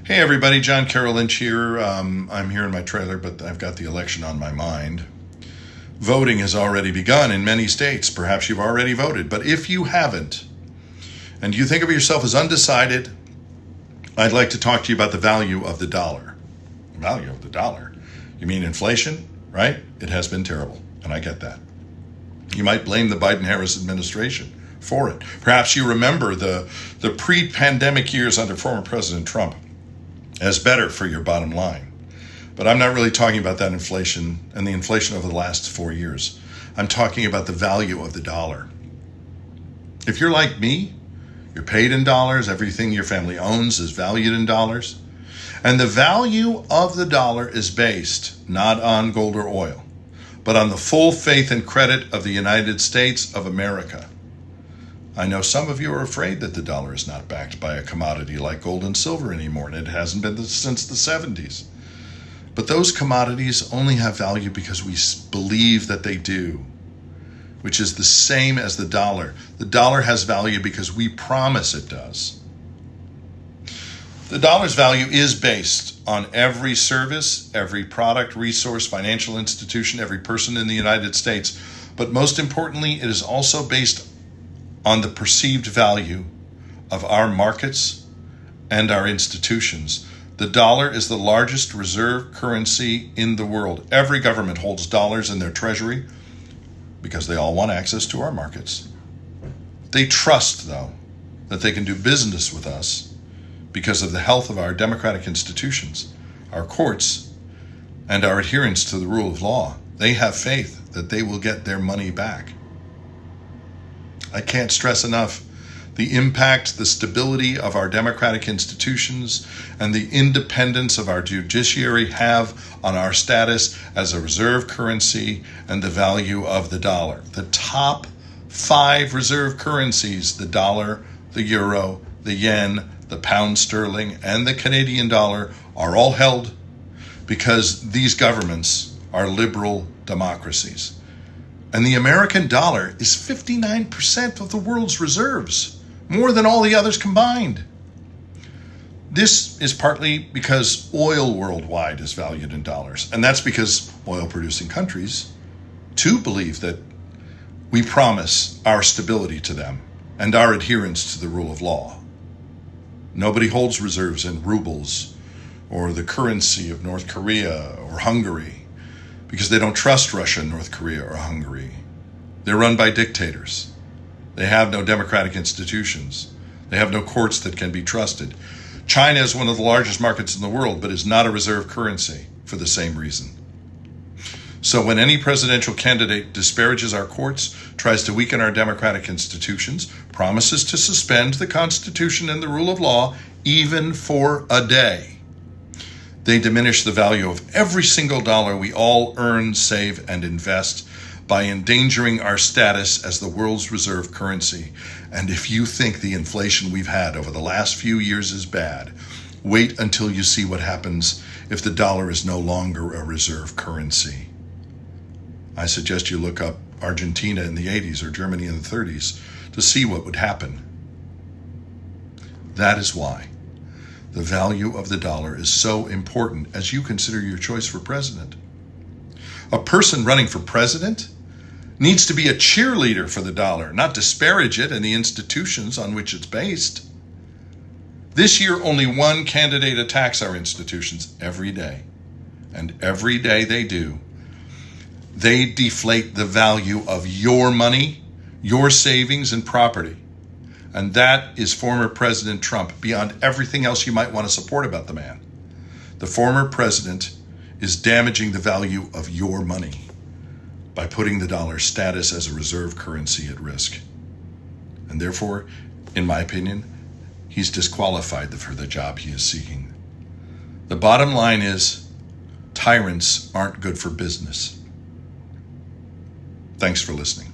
Hey everybody, Carroll Lynch here. I'm here in my trailer, but I've got the election on my mind. Voting has already begun in many states. Perhaps you've already voted, but if you haven't, and you think of yourself as undecided, I'd like to talk to you about the value of the dollar. Value of the dollar? You mean inflation, right? It has been terrible, and I get that. You might blame the Biden-Harris administration for it. Perhaps you remember the pre-pandemic years under former President Trump as better for your bottom line. But I'm not really talking about that inflation and the inflation over the last 4 years. I'm talking about the value of the dollar. If you're like me, you're paid in dollars, everything your family owns is valued in dollars, and the value of the dollar is based not on gold or oil, but on the full faith and credit of the United States of America. I know some of you are afraid that the dollar is not backed by a commodity like gold and silver anymore, and it hasn't been since the 70s. But those commodities only have value because we believe that they do, which is the same as the dollar. The dollar has value because we promise it does. The dollar's value is based on every service, every product, resource, financial institution, every person in the United States. But most importantly, it is also based on the perceived value of our markets and our institutions. The dollar is the largest reserve currency in the world. Every government holds dollars in their treasury because they all want access to our markets. They trust, though, that they can do business with us because of the health of our democratic institutions, our courts, and our adherence to the rule of law. They have faith that they will get their money back. I can't stress enough the impact, the stability of our democratic institutions, and the independence of our judiciary have on our status as a reserve currency and the value of the dollar. The top 5 reserve currencies, the dollar, the euro, the yen, the pound sterling, and the Canadian dollar, are all held because these governments are liberal democracies. And the American dollar is 59% of the world's reserves, more than all the others combined. This is partly because oil worldwide is valued in dollars, and that's because oil-producing countries, too, believe that we promise our stability to them and our adherence to the rule of law. Nobody holds reserves in rubles or the currency of North Korea or Hungary, because they don't trust Russia, North Korea, or Hungary. They're run by dictators. They have no democratic institutions. They have no courts that can be trusted. China is one of the largest markets in the world, but is not a reserve currency for the same reason. So when any presidential candidate disparages our courts, tries to weaken our democratic institutions, promises to suspend the Constitution and the rule of law, even for a day, they diminish the value of every single dollar we all earn, save, and invest by endangering our status as the world's reserve currency. And if you think the inflation we've had over the last few years is bad, wait until you see what happens if the dollar is no longer a reserve currency. I suggest you look up Argentina in the 80s or Germany in the 30s to see what would happen. That is why the value of the dollar is so important as you consider your choice for president. A person running for president needs to be a cheerleader for the dollar, not disparage it and the institutions on which it's based. This year, only one candidate attacks our institutions every day. And every day they do, they deflate the value of your money, your savings, and property. And that is former President Trump, beyond everything else you might want to support about the man. The former president is damaging the value of your money by putting the dollar's status as a reserve currency at risk. And therefore, in my opinion, he's disqualified for the job he is seeking. The bottom line is, tyrants aren't good for business. Thanks for listening.